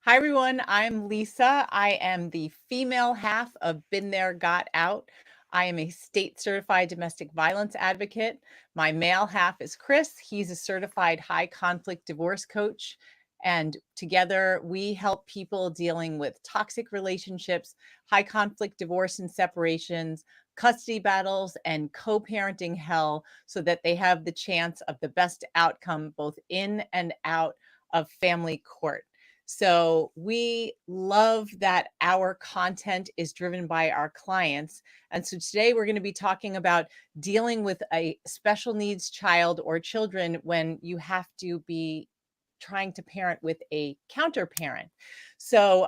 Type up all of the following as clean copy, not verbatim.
Hi, everyone. I'm Lisa. I am the female half of Been There, Got Out. I am a state certified domestic violence advocate. My male half is Chris. He's a certified high conflict divorce coach. And together we help people dealing with toxic relationships, high conflict divorce and separations, custody battles, and co parenting hell so that they have the chance of the best outcome both in and out of family court. So we love that our content is driven by our clients. And so today we're going to be talking about dealing with a special needs child or children when you have to be trying to parent with a counter parent. So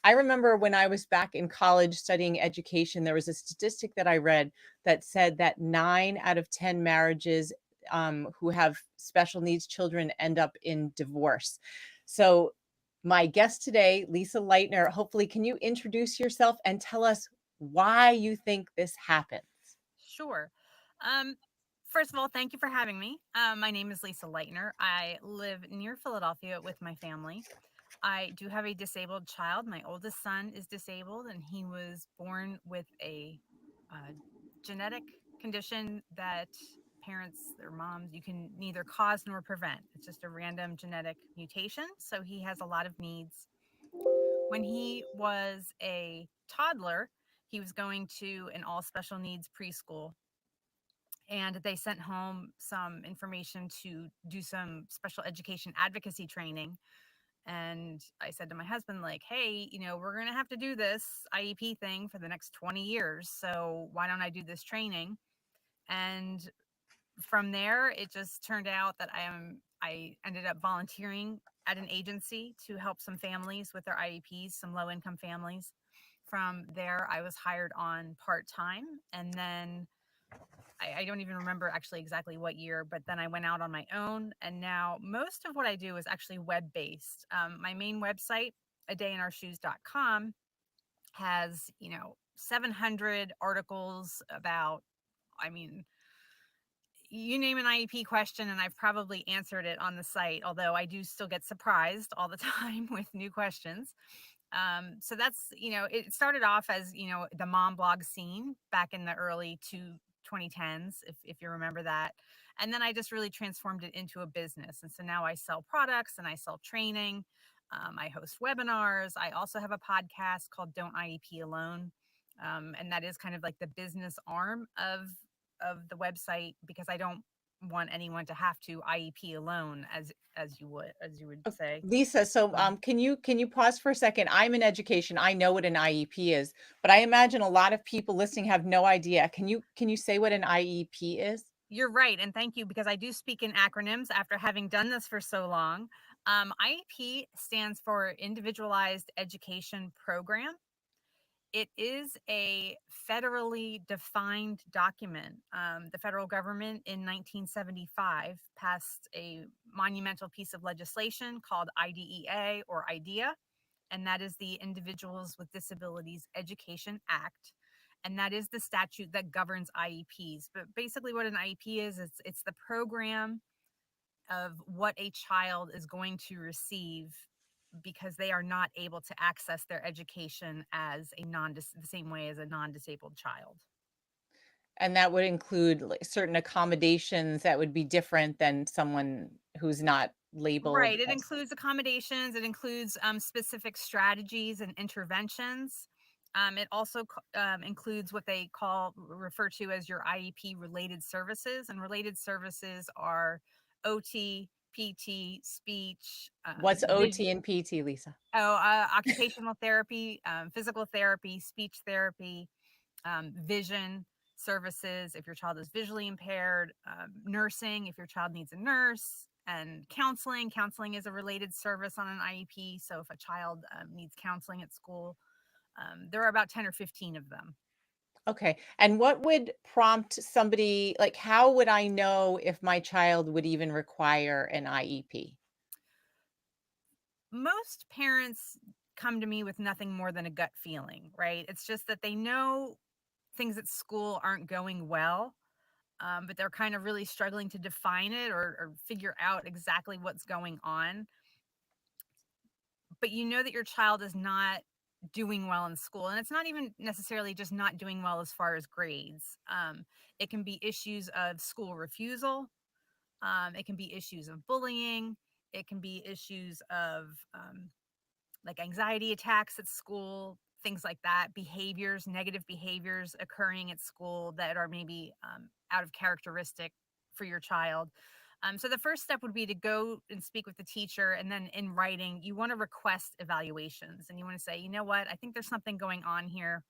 I remember when I was back in college studying education, there was a statistic that I read that said that 9 out of 10 marriages who have special needs children end up in divorce. So my guest today, Lisa Lightner, hopefully, can you introduce yourself and tell us why you think this happens? Sure. Um, First of all, thank you for having me. My name is Lisa Lightner. I live near Philadelphia with my family. I do have a disabled child. My oldest son is disabled, and he was born with a uh, genetic condition that parents or moms you can neither cause nor prevent. It's just a random genetic mutation. So he has a lot of needs. When he was a toddler, he was going to an all special needs preschool, and they sent home some information to do some special education advocacy training. And I said to my husband, like, hey, we're going to have to do this IEP thing for the next 20 years. So why don't I do this training? And from there, it just turned out that I ended up volunteering at an agency to help some families with their IEPs, some low income families. From there, I was hired on part time, and then I don't even remember actually exactly what year, but then I went out on my own. And now most of what I do is actually web based. My main website, adayinourshoes.com, has, 700 articles about, I mean, you name an IEP question, and I've probably answered it on the site, although I do still get surprised all the time with new questions. So that's, it started off as, the mom blog scene back in the early 2010s, if you remember that. And then I just really transformed it into a business. And so now I sell products and I sell training. I host webinars. I also have a podcast called Don't IEP Alone. And that is kind of like the business arm of the website, because I don't want anyone to have to IEP alone, as you would say. Lisa, so Um, can you pause for a second? I'm in education. I know what an IEP is, but I imagine a lot of people listening have no idea. Can you say what an IEP is? You're right, and thank you, because I do speak in acronyms after having done this for so long. IEP stands for Individualized Education Program. It is a federally defined document. The federal government in 1975 passed a monumental piece of legislation called IDEA, or IDEA, and that is the Individuals with Disabilities Education Act. And that is the statute that governs IEPs. But basically, what an IEP is, it's the program of what a child is going to receive because they are not able to access their education as the same way as a non-disabled child. And that would include like certain accommodations that would be different than someone who's not labeled Right. It as. includes accommodations. It includes specific strategies and interventions. It also includes what they refer to as your IEP related services, and related services are OT, PT, speech, What's vision. OT and PT, Lisa? Occupational therapy, physical therapy, speech therapy, vision services if your child is visually impaired, nursing if your child needs a nurse, and counseling. Counseling is a related service on an IEP. So if a child needs counseling at school, there are about 10 or 15 of them. Okay. And what would prompt somebody, like, how would I know if my child would even require an IEP? Most parents come to me with nothing more than a gut feeling, right? It's just that they know things at school aren't going well, but they're kind of really struggling to define it, or figure out exactly what's going on. but you know that your child is not doing well in school. And it's not even necessarily just not doing well as far as grades. It can be issues of school refusal. It can be issues of bullying. It can be issues of like anxiety attacks at school, things like that, behaviors, negative behaviors occurring at school that are maybe out of characteristic for your child. So the first step would be to go and speak with the teacher, and then in writing, you want to request evaluations, and you want to say, you know what, I think there's something going on here,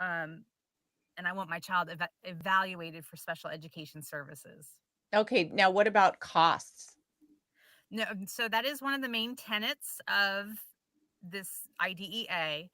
um, and I want my child evaluated for special education services. Okay, now what about costs? No, so that is one of the main tenets of this IDEA.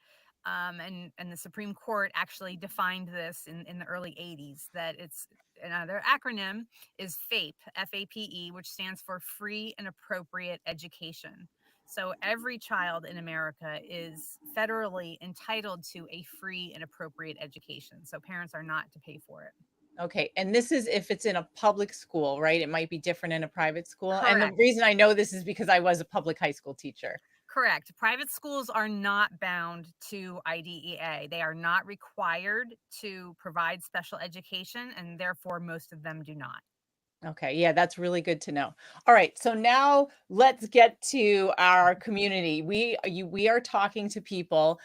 And the Supreme Court actually defined this in the early 80s, that it's another acronym is FAPE, FAPE, which stands for Free and Appropriate Education. So every child in America is federally entitled to a free and appropriate education. So parents are not to pay for it. Okay, and this is if it's in a public school, right? It might be different in a private school. And the Correct. reason I know this is because I was a public high school teacher. Correct. Private schools are not bound to IDEA. They are not required to provide special education, and therefore, most of them do not. Okay, yeah, that's really good to know. All right, so now let's get to our community. We are talking to people,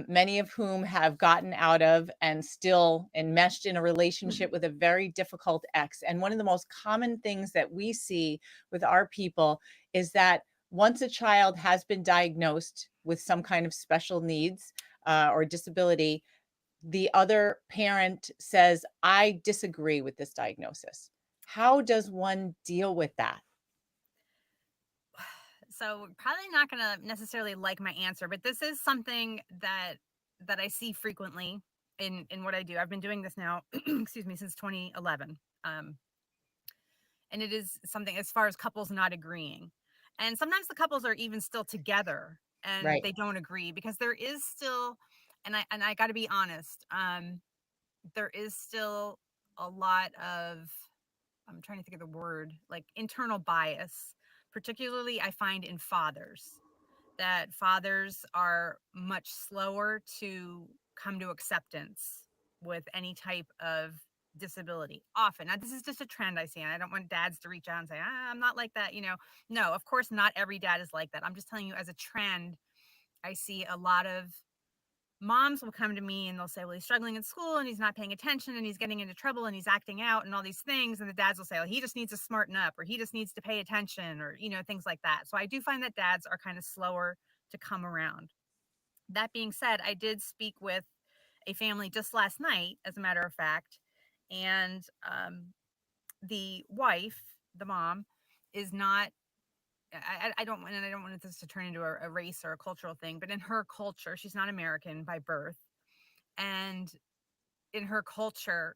many of whom have gotten out of and still enmeshed in a relationship with a very difficult ex. And one of the most common things that we see with our people is that once a child has been diagnosed with some kind of special needs or disability, the other parent says, I disagree with this diagnosis. How does one deal with that? So, probably not going to necessarily like my answer, but this is something that I see frequently in what I do. I've been doing this now, excuse me, since 2011. And it is something as far as couples not agreeing. And sometimes the couples are even still together and Right. they don't agree, because there is still, and I got to be honest, there is still a lot of, I'm trying to think of the word, like internal bias, particularly I find in fathers, that fathers are much slower to come to acceptance with any type of disability often. Now, this is just a trend I see, and I don't want dads to reach out and say, I'm not like that. No, of course, not every dad is like that. I'm just telling you, as a trend, I see a lot of moms will come to me and they'll say, well, he's struggling in school and he's not paying attention and he's getting into trouble and he's acting out and all these things. And the dads will say, well, he just needs to smarten up, or he just needs to pay attention, or, things like that. So I do find that dads are kind of slower to come around. That being said, I did speak with a family just last night, as a matter of fact. And the wife, the mom, is not, I don't want this to turn into a race or a cultural thing, but in her culture, she's not American by birth. And in her culture,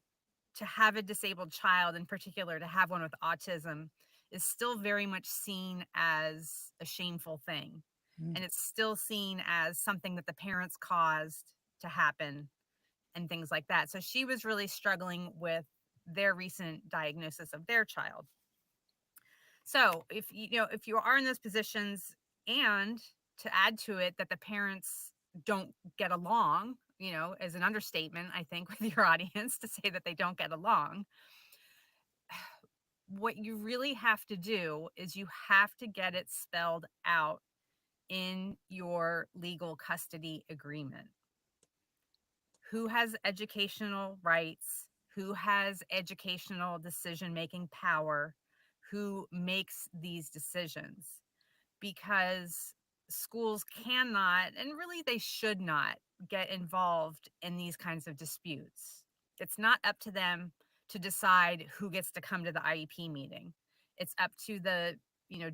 to have a disabled child, in particular to have one with autism, is still very much seen as a shameful thing, Mm. and it's still seen as something that the parents caused to happen and things like that. So she was really struggling with their recent diagnosis of their child. So if you are in those positions, and to add to it that the parents don't get along, as an understatement, I think, with your audience to say that they don't get along, what you really have to do is you have to get it spelled out in your legal custody agreement. Who has educational rights? Who has educational decision making power? Who makes these decisions? Because schools cannot, and really they should not, get involved in these kinds of disputes. It's not up to them to decide who gets to come to the IEP meeting. It's up to the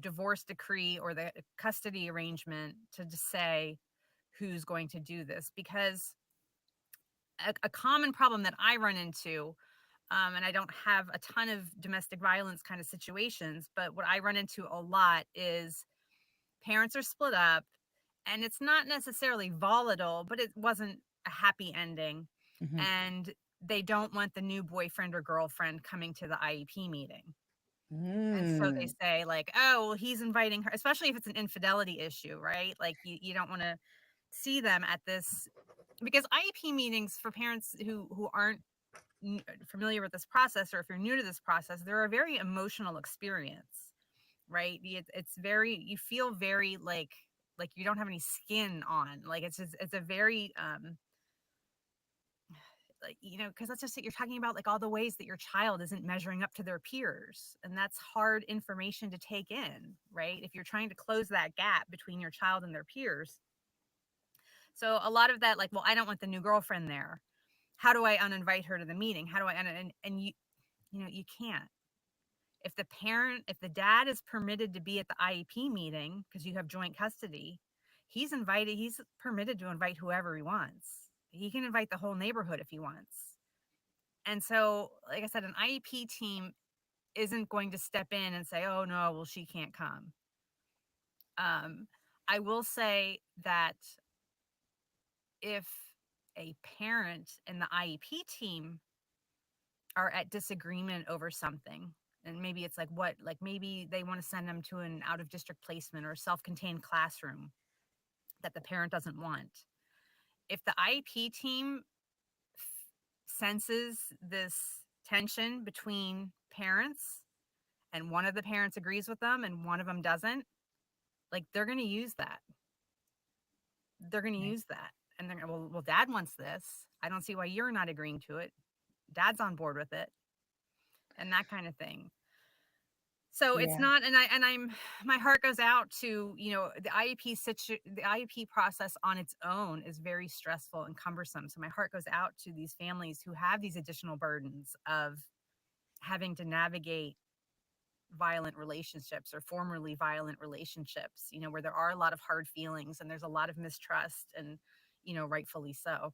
divorce decree or the custody arrangement to just say who's going to do this. Because a common problem that I run into, and I don't have a ton of domestic violence kind of situations, but what I run into a lot is parents are split up, and it's not necessarily volatile, but it wasn't a happy ending. Mhm. And they don't want the new boyfriend or girlfriend coming to the IEP meeting. And so they Mm, say like, "Oh, well, he's inviting her," especially if it's an infidelity issue, right? Like you don't want to see them at this, because IEP meetings for parents who aren't familiar with this process, or if you're new to this process, they're a very emotional experience, right? It's very, you feel very like you don't have any skin on. Like it's a very like, because let's just say you're talking about like all the ways that your child isn't measuring up to their peers, and that's hard information to take in, right? If you're trying to close that gap between your child and their peers. So a lot of that, like, well, I don't want the new girlfriend there. How do I uninvite her to the meeting? How do I and you can't. If the dad is permitted to be at the IEP meeting because you have joint custody, he's permitted to invite whoever he wants. He can invite the whole neighborhood if he wants. And so, like I said, an IEP team isn't going to step in and say, "Oh no, well she can't come." Um, I will say that if a parent and the IEP team are at disagreement over something, and maybe it's like maybe they want to send them to an out of district placement or a self-contained classroom that the parent doesn't want. If the IEP team senses this tension between parents, and one of the parents agrees with them and one of them doesn't, like they're going to use that. They're going to right. use that. And they're well, dad wants this. I don't see why you're not agreeing to it. Dad's on board with it, and that kind of thing. So it's Yeah. not, and I'm my heart goes out to, the IEP process on its own is very stressful and cumbersome. So my heart goes out to these families who have these additional burdens of having to navigate violent relationships or formerly violent relationships, where there are a lot of hard feelings and there's a lot of mistrust, and rightfully so.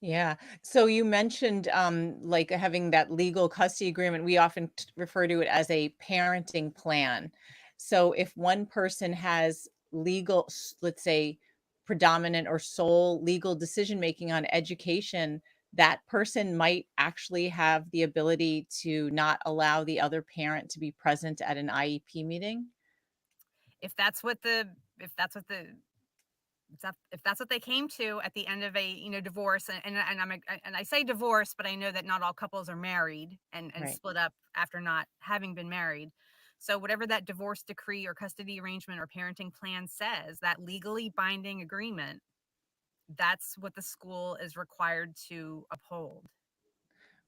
Yeah. So you mentioned like having that legal custody agreement. We often refer to it as a parenting plan. So if one person has legal, let's say, predominant or sole legal decision making on education, that person might actually have the ability to not allow the other parent to be present at an IEP meeting. If that's what the if that's what they came to at the end of a divorce, and I say divorce, but I know that not all couples are married and Right. split up after not having been married. So whatever that divorce decree or custody arrangement or parenting plan says, that legally binding agreement, that's what the school is required to uphold.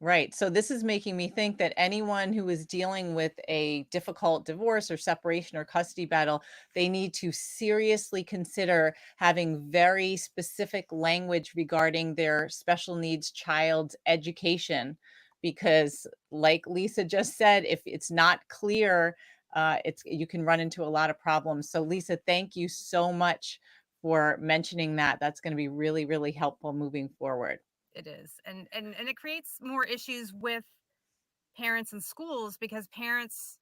Right. So this is making me think that anyone who is dealing with a difficult divorce or separation or custody battle, they need to seriously consider having very specific language regarding their special needs child's education. Because, like Lisa just said, if it's not clear, it's you can run into a lot of problems. So, Lisa, thank you so much for mentioning that. That's going to be really, really helpful moving forward. It is. And it creates more issues with parents and schools, because parents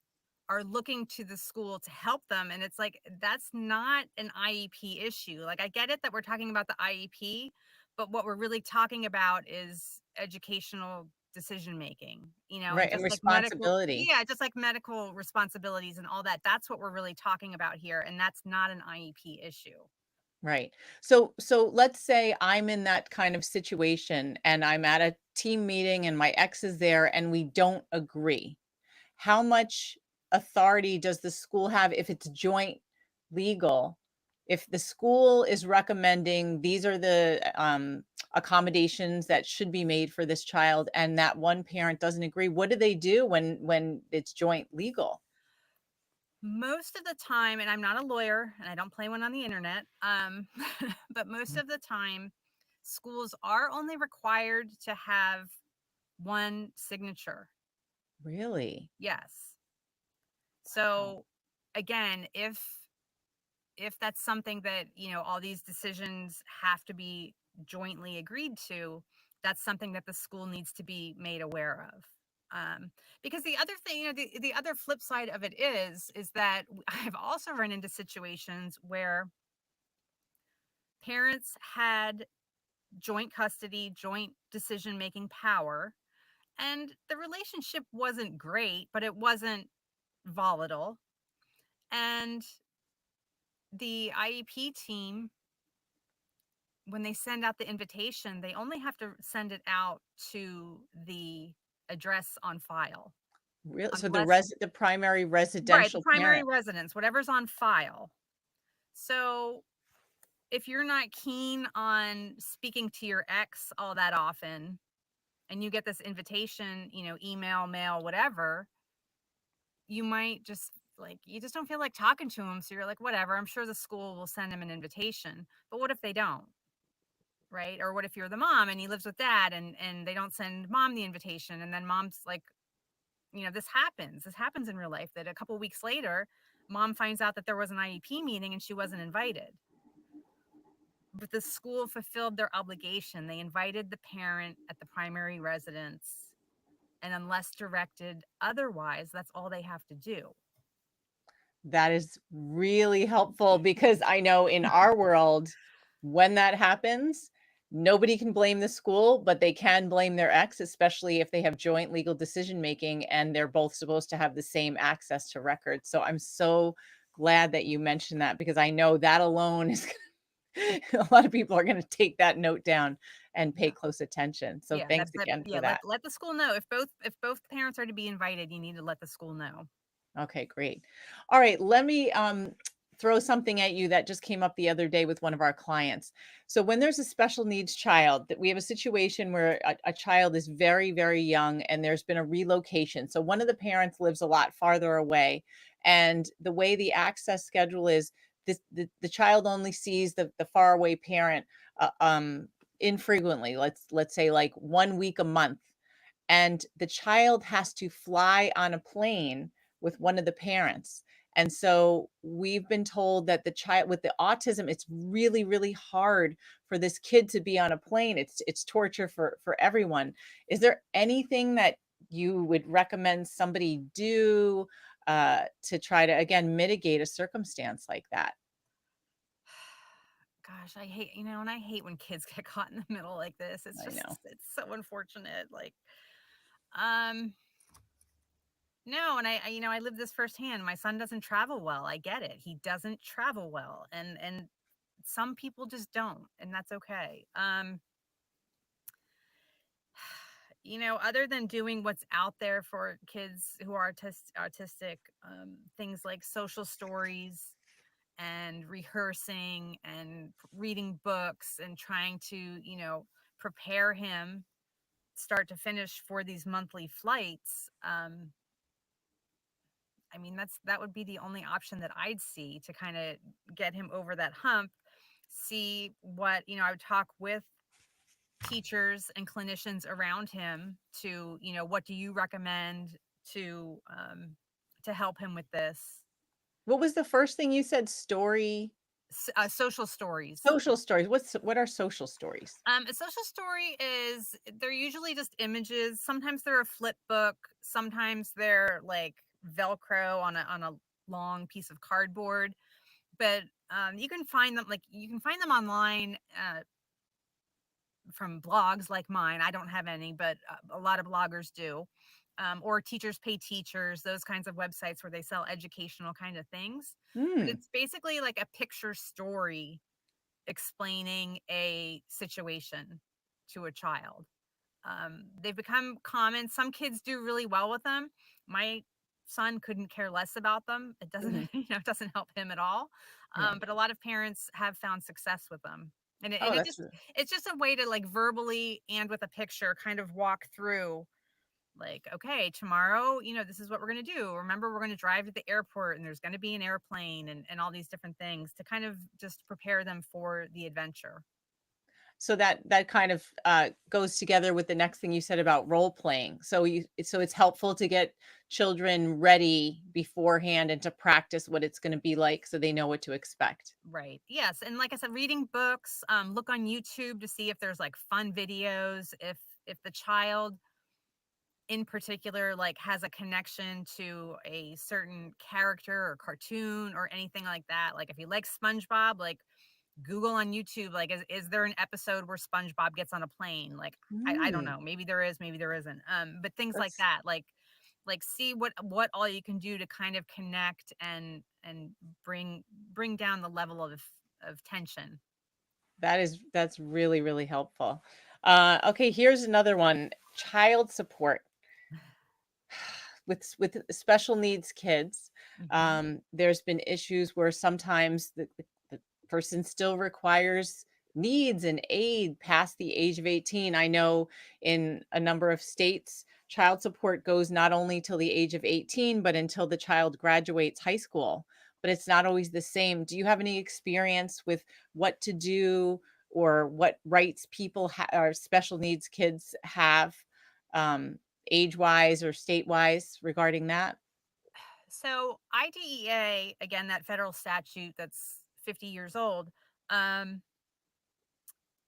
are looking to the school to help them, and it's like that's not an IEP issue. Like I get it that we're talking about the IEP, but what we're really talking about is educational decision making, and Right. And responsibility. just like medical responsibilities and all that. That's what we're really talking about here, and that's not an IEP issue. Right. So let's say I'm in that kind of situation and I'm at a team meeting and my ex is there and we don't agree. How much authority does the school have if it's joint legal? If the school is recommending these are the accommodations that should be made for this child and that one parent doesn't agree, what do they do when it's joint legal? Most of the time, and I'm not a lawyer and I don't play one on the internet, but most Mm, of the time, schools are only required to have one signature. really? Yes. Wow. So again, if that's something that, all these decisions have to be jointly agreed to, that's something that the school needs to be made aware of. Because the other thing, the other flip side of it is that I've also run into situations where parents had joint custody, joint decision making power, and the relationship wasn't great, but it wasn't volatile. And the IEP team, when they send out the invitation, they only have to send it out to the address on file. Real so Unless, the primary right, the residential primary parent. residence, whatever's on file. So if you're not keen on speaking to your ex all that often, and you get this invitation, email, mail, whatever, you might just like, you just don't feel like talking to him. So you're like, whatever, I'm sure the school will send him an invitation. But what if they don't? Right? Or what if you're the mom and he lives with dad, and they don't send mom the invitation, and then mom's like, this happens in real life, that a couple weeks later mom finds out that there was an IEP meeting and she wasn't invited. But the school fulfilled their obligation. They invited the parent at the primary residence, and unless directed otherwise, that's all they have to do. That is really helpful because I know in our world, when that happens, nobody can blame the school, but they can blame their ex, especially if they have joint legal decision making and they're both supposed to have the same access to records. So I'm so glad that you mentioned that because I know that alone is a lot of people are going to take that note down and pay Yeah. close attention. So Yeah, thanks again yeah, for let that. let the school know. If both parents are to be invited, you need to let the school know. Okay, great. All right, let me throw something at you that just came up the other day with one of our clients. So when there's a special needs child, that we have a situation where a child is very, very young and there's been a relocation. So one of the parents lives a lot farther away, and the way the access schedule is, the child only sees the faraway parent infrequently. Let's say like 1 week a month, and the child has to fly on a plane with one of the parents. And so we've been told that the child with the autism, it's really, really hard for this kid to be on a plane. It's torture for everyone. Is there anything that you would recommend somebody do to try to again mitigate a circumstance like that? Gosh, I hate, and I hate when kids get caught in the middle like this. It's I just, know. it's so unfortunate. Like, um, no, and I live this firsthand. My son doesn't travel well. I get it. He doesn't travel well, and some people just don't, and that's okay. Other than doing what's out there for kids who are autistic, things like social stories and rehearsing and reading books and trying to, prepare him start to finish for these monthly flights. I mean, that would be the only option that I'd see to kind of get him over that hump. See what, I would talk with teachers and clinicians around him to, what do you recommend to help him with this. What was the first thing you said? Story, Social stories. social stories. What are social stories? A social story is, they're usually just images. Sometimes they're a flip book. Sometimes they're like Velcro on a long piece of cardboard. But you can find them online, from blogs like mine. I don't have any, but a lot of bloggers do. Or teachers pay teachers, those kinds of websites where they sell educational kind of things. But Hmm. it's basically like a picture story explaining a situation to a child. They've become common. Some kids do really well with them. My son couldn't care less about them. It doesn't, Mhm. it doesn't help him at all. Yeah. But a lot of parents have found success with them. And it, Oh, and it that's just it's just a way to, like, verbally and with a picture kind of walk through, like, okay, tomorrow, this is what we're going to do. Remember, we're going to drive to the airport and there's going to be an airplane, and all these different things to kind of just prepare them for the adventure. so that kind of goes together with the next thing you said about role playing. So it's helpful to get children ready beforehand and to practice what it's going to be like so they know what to expect. Right. Yes. And like I said, reading books, look on YouTube to see if there's like fun videos. If the child in particular like has a connection to a certain character or cartoon or anything like that. Like if you like SpongeBob, like Google on YouTube, like, is there an episode where SpongeBob gets on a plane? Like, I don't Mm, know. Maybe there is, maybe there isn't. But things like that's that, like, Like, see what all you can do to kind of connect and bring down the level of tension. That's really, really helpful. Okay, here's another one. Child support. With special needs kids, Hmm. there's been issues where sometimes the person still requires needs and aid past the age of 18. I know in a number of states, child support goes not only till the age of 18, but until the child graduates high school. But it's not always the same. Do you have any experience with what to do or what rights or special needs kids have? Um, age-wise or state-wise regarding that? So IDEA, again, that federal statute that's 50 years old, um,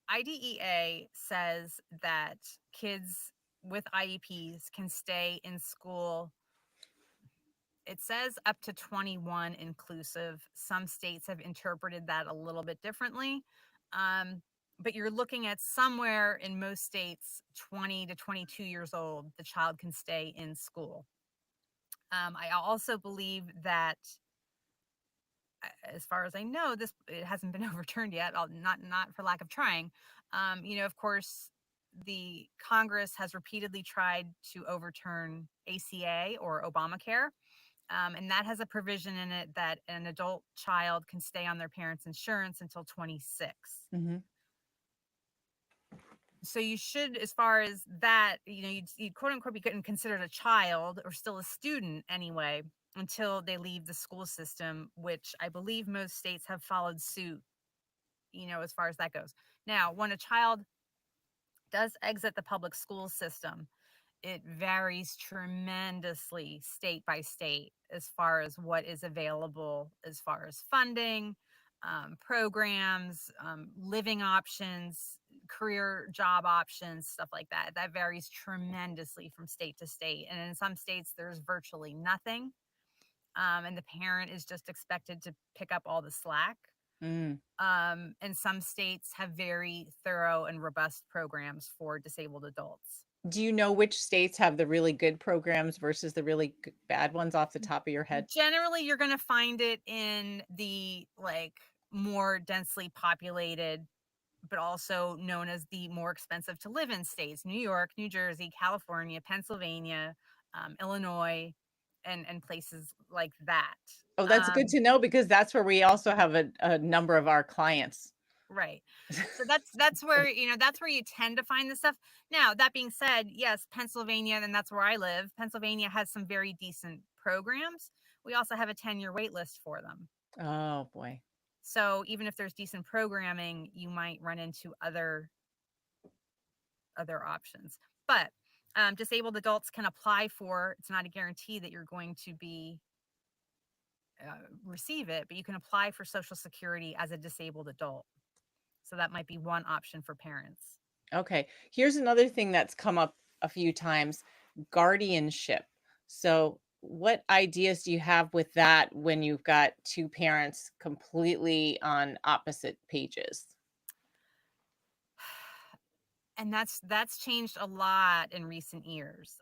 IDEA says that kids with IEPs can stay in school. It says up to 21 inclusive. Some states have interpreted that a little bit differently. Um, but you're looking at somewhere in most states, 20 to 22 years old, the child can stay in school. I also believe that, as far as I know, this it hasn't been overturned yet. Not for lack of trying. Of course, the Congress has repeatedly tried to overturn ACA or Obamacare, and that has a provision in it that an adult child can stay on their parents' insurance until 26. Mhm. So you should, as far as that, you'd quote unquote be getting considered a child or still a student anyway until they leave the school system, which I believe most states have followed suit, as far as that goes. Now, when a child does exit the public school system, it varies tremendously state by state as far as what is available, as far as funding, programs, living options, career job options, stuff like that. That varies tremendously from state to state. And in some states, there's virtually nothing. And the parent is just expected to pick up all the slack. Mm. And some states have very thorough and robust programs for disabled adults. Do you know which states have the really good programs versus the really bad ones off the top of your head? Generally, you're going to find it in the like more densely populated, but also known as the more expensive to live in states: New York, New Jersey, California, Pennsylvania, Illinois, and places like that. Oh, that's good Um, to know because that's where we also have a number of our clients. right. So that's where you tend to find this stuff. Now, that being said, yes, Pennsylvania, and that's where I live. Pennsylvania has some very decent programs. We also have a 10-year wait list for them. Oh, boy. So even if there's decent programming, you might run into other options. But disabled adults can apply for. It's not a guarantee that you're going to be receive it, but you can apply for Social Security as a disabled adult. So that might be one option for parents. Okay. Here's another thing that's come up a few times, guardianship. So, what ideas do you have with that when you've got two parents completely on opposite pages? And that's changed a lot in recent years.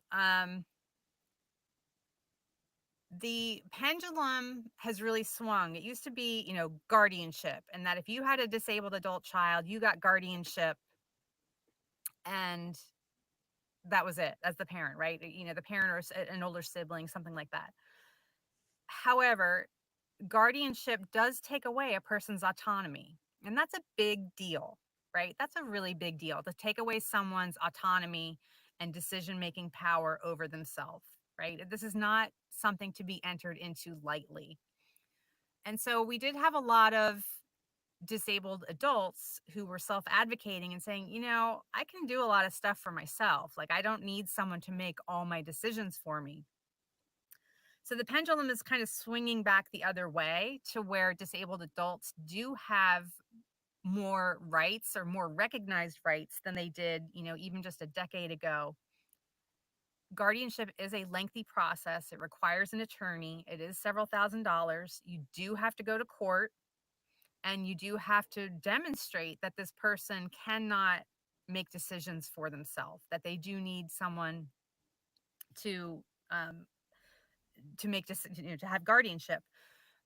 The pendulum has really swung. It used to be, guardianship, and that if you had a disabled adult child, you got guardianship, and that was it as the parent, right? The parent or an older sibling, something like that. However, guardianship does take away a person's autonomy, and that's a big deal, right? That's a really big deal to take away someone's autonomy and decision making power over themselves, right? This is not something to be entered into lightly. And so we did have a lot of disabled adults who were self advocating and saying, I can do a lot of stuff for myself. Like, I don't need someone to make all my decisions for me. So the pendulum is kind of swinging back the other way to where disabled adults do have more rights or more recognized rights than they did, even just a decade ago. Guardianship is a lengthy process. It requires an attorney. It is several $1,000s. You do have to go to court, and you do have to demonstrate that this person cannot make decisions for themselves, that they do need someone to um, to make to have guardianship.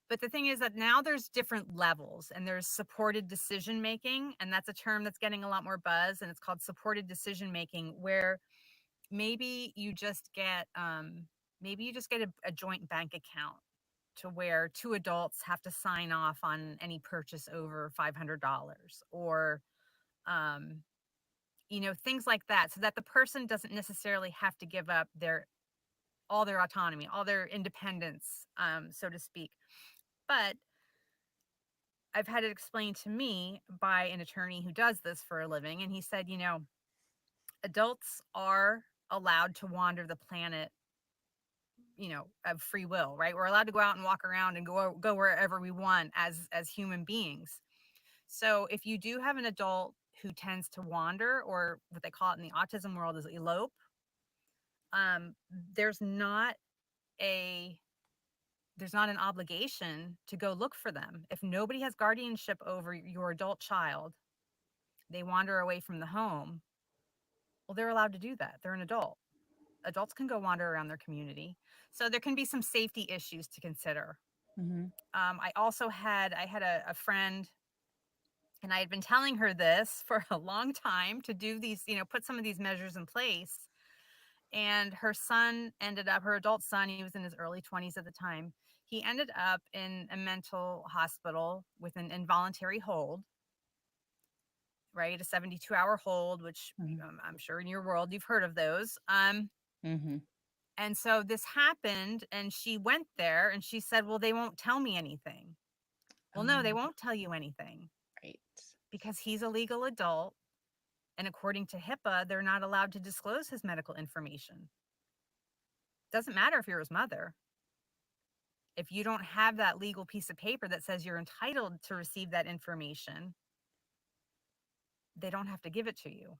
But the thing is that now there's different levels and there's supported decision making. And that's a term that's getting a lot more buzz. And it's called supported decision making, where maybe you just get, a joint bank account to where two adults have to sign off on any purchase over $500, or, um, things like that, so that the person doesn't necessarily have to give up all their autonomy, all their independence, so to speak. But I've had it explained to me by an attorney who does this for a living. And he said, adults are allowed to wander the planet, of free will, right? We're allowed to go out and walk around and go wherever we want as human beings. So if you do have an adult who tends to wander, or what they call it in the autism world is elope, um, there's not a there's not an obligation to go look for them. If nobody has guardianship over your adult child, they wander away from the home. Well, they're allowed to do that. They're an adult. Adults can go wander around their community. So there can be some safety issues to consider. Mhm. I had a friend, and I had been telling her this for a long time, to do these, put some of these measures in place. And her adult son, he was in his early 20s at the time. He ended up in a mental hospital with an involuntary hold, right? A 72-hour hold, which, Mhm. I'm sure in your world you've heard of those. Mhm. And so this happened, and she went there and she said, well, they won't tell me anything. Well, no, they Oh, won't tell you anything right. because he's a legal adult. And according to HIPAA, they're not allowed to disclose his medical information. Doesn't matter if you're his mother. If you don't have that legal piece of paper that says you're entitled to receive that information, they don't have to give it to you.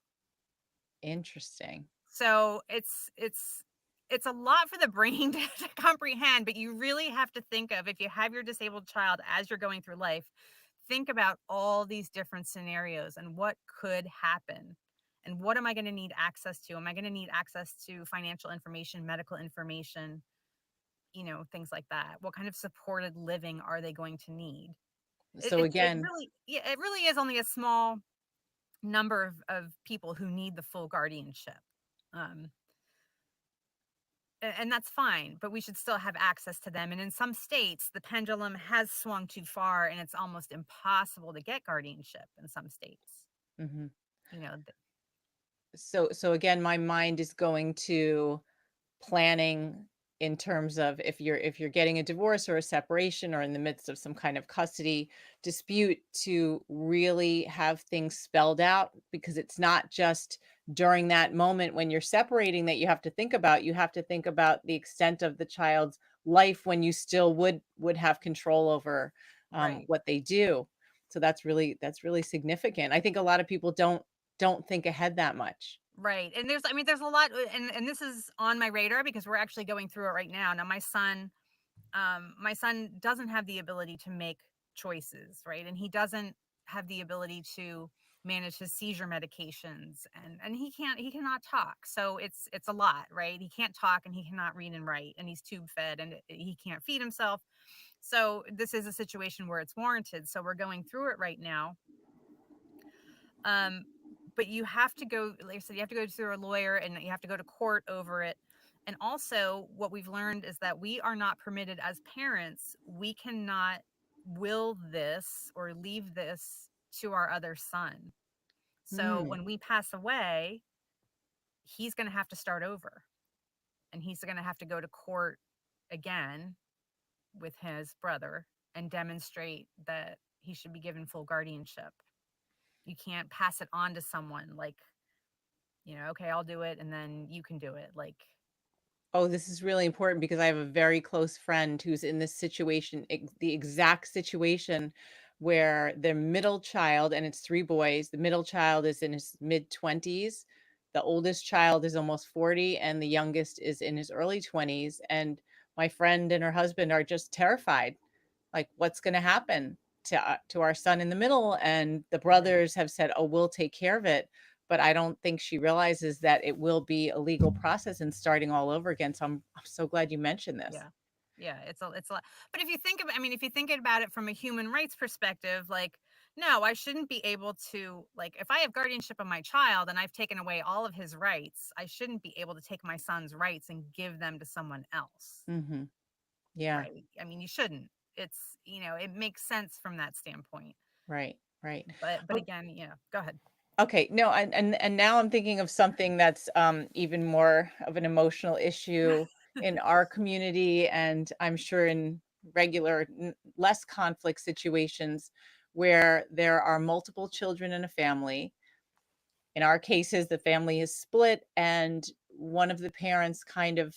Interesting. So it's a lot for the brain to comprehend, but you really have to think of, if you have your disabled child as you're going through life, think about all these different scenarios and what could happen. And what am I going to need access to? Am I going to need access to financial information, medical information, things like that? What kind of supported living are they going to need? It, So it, it again, really, yeah, it really is only a small number of people who need the full guardianship. Um, and that's fine, but we should still have access to them. And in some states, the pendulum has swung too far, and it's almost impossible to get guardianship in some states. mhm. You know, So again, my mind is going to planning in terms of if you're getting a divorce or a separation or in the midst of some kind of custody dispute, to really have things spelled out, because it's not just during that moment when you're separating that you have to think about the extent of the child's life when you still would have control over right, what they do. So that's really significant. I think a lot of people don't think ahead that much. right. And there's a lot, and this is on my radar because we're actually going through it right now. Now, my son doesn't have the ability to make choices, right? And he doesn't have the ability to manage his seizure medications, and he cannot talk. So it's a lot, right? He can't talk, and he cannot read and write, and he's tube fed, and he can't feed himself. So this is a situation where it's warranted. So we're going through it right now. Um, but you have to go, like I said, you have to go through a lawyer, and you have to go to court over it. And also, what we've learned is that we are not permitted as parents, we cannot will this or leave this to our other son. So Hmm. when we pass away, he's going to have to start over, and he's going to have to go to court again with his brother and demonstrate that he should be given full guardianship. You can't pass it on to someone like, okay, I'll do it and then you can do it. Like, Oh, this is really important because I have a very close friend who's in this situation, the exact situation where the middle child, and it's three boys, the middle child is in his mid 20s, the oldest child is almost 40, and the youngest is in his early 20s. And my friend and her husband are just terrified, like, what's going to happen to our son in the middle? And the right, brothers have said, oh, we'll take care of it. but I don't think she realizes that it will be a legal process and starting all over again. So I'm so glad you mentioned this. Yeah. Yeah, it's a lot. But if you think of I mean, if you think about it from a human rights perspective, like, no, I shouldn't be able to, like, if I have guardianship of my child and I've taken away all of his rights, I shouldn't be able to take my son's rights and give them to someone else. Mhm. Yeah, Right? I mean, you shouldn't. It's, it makes sense from that standpoint. right, right. But Oh, again, go ahead. okay, no, and now I'm thinking of something that's, even more of an emotional issue in our community, and I'm sure in regular, less conflict situations where there are multiple children in a family. In our cases, the family is split, and one of the parents kind of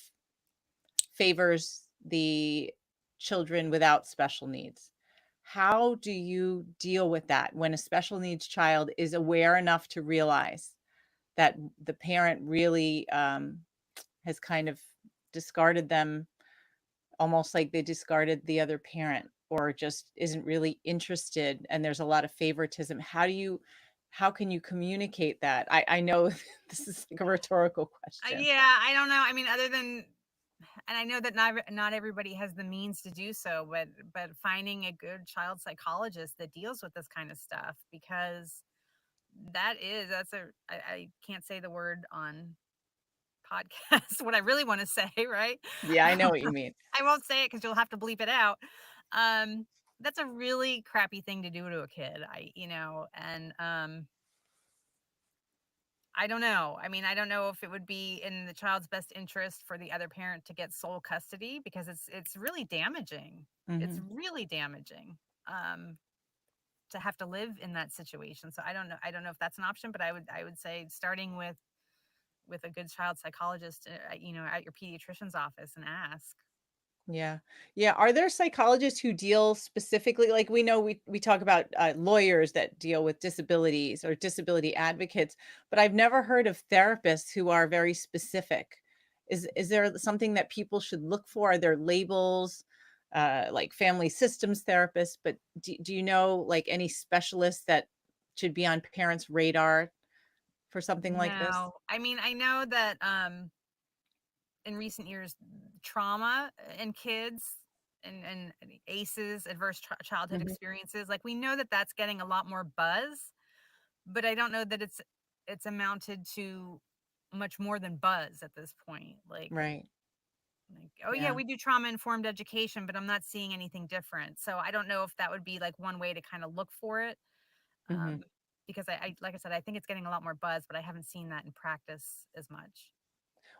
favors the children without special needs. How do you deal with that when a special needs child is aware enough to realize that the parent really has kind of discarded them, almost like they discarded the other parent, or just isn't really interested, and there's a lot of favoritism? How can you communicate that? I know this is like a rhetorical question. Yeah, I don't know. I mean, other than, and I know that not everybody has the means to do so, but finding a good child psychologist that deals with this kind of stuff, because that's a I can't say the word on podcast what I really want to say, right? Yeah, I know what you mean. I won't say it because you'll have to bleep it out. Um, that's a really crappy thing to do to a kid. And I don't know. I mean, I don't know if it would be in the child's best interest for the other parent to get sole custody, because it's really damaging. It's Mhm. really damaging um, to have to live in that situation. So I don't know. I don't know if that's an option, but I would say starting with a good child psychologist, at your pediatrician's office, and ask. Yeah. Yeah, are there psychologists who deal specifically, like, we know we talk about, lawyers that deal with disabilities or disability advocates, but I've never heard of therapists who are very specific. Is there something that people should look for? Are there labels, like family systems therapists, but do you know, like, any specialists that should be on parents' radar for something like this? No, I mean, I know that in recent years, trauma in kids and ACEs, adverse childhood Mhm. experiences, like, we know that that's getting a lot more buzz, but I don't know that it's amounted to much more than buzz at this point. Right. Oh yeah, Yeah. we do trauma informed education, but I'm not seeing anything different. So I don't know if that would be like one way to kind of look for it. Mhm. Um, because I like I said, I think it's getting a lot more buzz, but I haven't seen that in practice as much.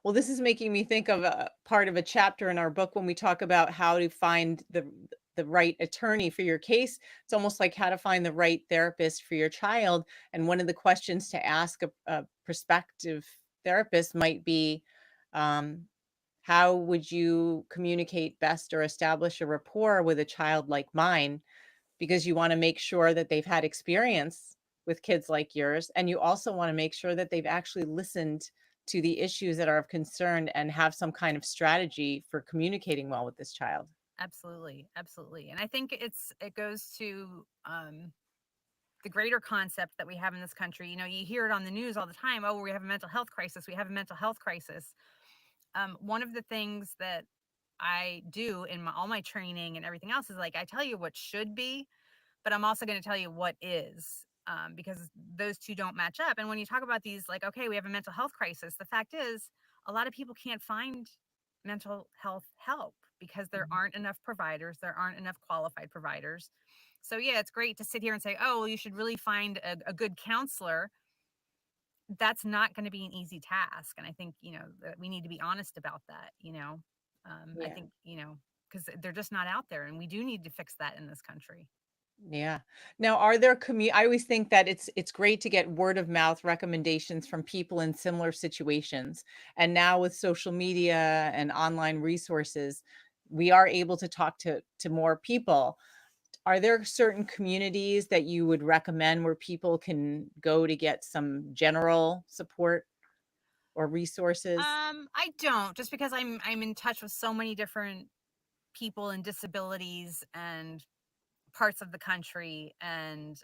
Well, this is making me think of a part of a chapter in our book when we talk about how to find the right attorney for your case. It's almost like how to find the right therapist for your child. And one of the questions to ask a prospective therapist might be, um, how would you communicate best or establish a rapport with a child like mine? Because you want to make sure that they've had experience with kids like yours. And you also want to make sure that they've actually listened to the issues that are of concern and have some kind of strategy for communicating well with this child. Absolutely, absolutely. And I think it goes to the greater concept that we have in this country. You hear it on the news all the time. Oh, we have a mental health crisis. We have a mental health crisis. One of the things that I do in all my training and everything else is, like, I tell you what should be, but I'm also going to tell you what is, because those two don't match up. And when you talk about these, like, okay, we have a mental health crisis, the fact is, a lot of people can't find mental health help because there Mhm. aren't enough providers, there aren't enough qualified providers. So, yeah, it's great to sit here and say, oh, well, you should really find a good counselor. That's not going to be an easy task. And I think, that we need to be honest about that. I Yeah. think, because they're just not out there. And we do need to fix that in this country. Yeah. Now, are there I always think that it's great to get word of mouth recommendations from people in similar situations. And now with social media and online resources, we are able to talk to more people. Are there certain communities that you would recommend where people can go to get some general support or resources? I don't, just because I'm in touch with so many different people and disabilities and parts of the country, and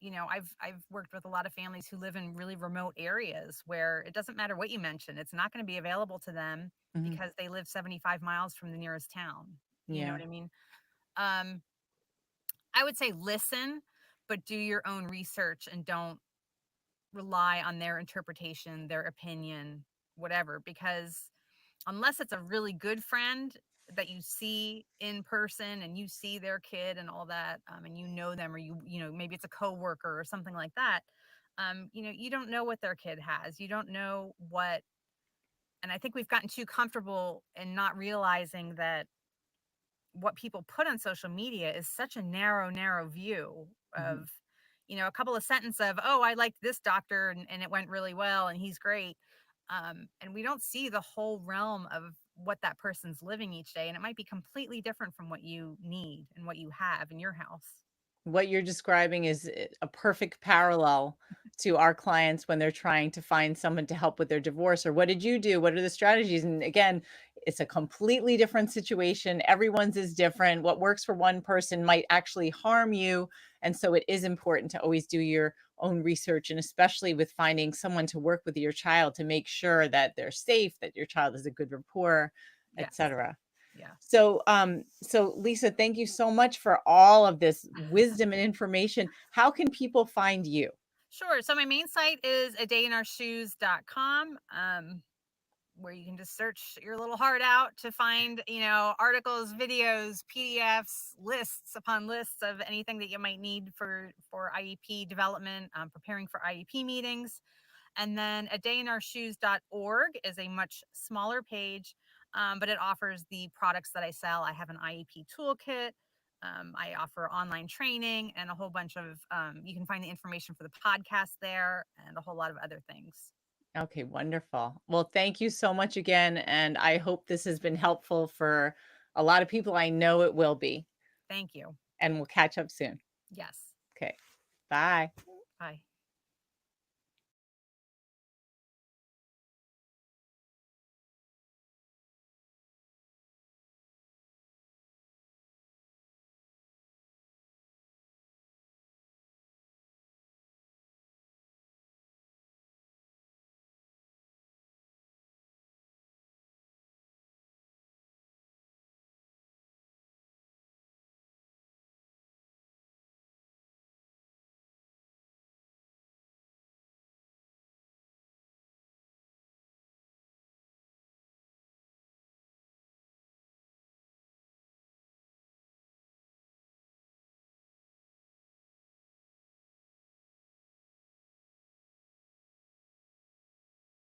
I've worked with a lot of families who live in really remote areas where it doesn't matter what you mention, it's not going to be available to them Mhm. because they live 75 miles from the nearest town. You know Yeah. what I mean? Um, I would say listen, but do your own research and don't rely on their interpretation, their opinion, whatever, because unless it's a really good friend that you see in person and you see their kid and all that, and you know them, or maybe it's a coworker or something like that, you don't know what their kid has. You don't know what, and I think we've gotten too comfortable in not realizing that what people put on social media is such a narrow view Mhm. of, a couple of sentences of, oh, I liked this doctor and it went really well and he's great. And we don't see the whole realm of what that person's living each day. And it might be completely different from what you need and what you have in your house. What you're describing is a perfect parallel to our clients when they're trying to find someone to help with their divorce, or what did you do? What are the strategies? And again, it's a completely different situation. Everyone's is different. What works for one person might actually harm you. And so it is important to always do your own research, and especially with finding someone to work with your child to make sure that they're safe, that your child has a good rapport, Yes. etc. Yeah. So Lisa, thank you so much for all of this wisdom and information. How can people find you? Sure. So my main site is adayinourshoes.com. Where you can just search your little heart out to find, articles, videos, PDFs, lists upon lists of anything that you might need for IEP development, preparing for IEP meetings. And then adayinourshoes.org is a much smaller page, but it offers the products that I sell. I have an IEP toolkit. I offer online training and a whole bunch of, you can find the information for the podcast there and a whole lot of other things. Okay, wonderful. Well, thank you so much again. And I hope this has been helpful for a lot of people. I know it will be. Thank you. And we'll catch up soon. Yes. Okay, bye. Bye.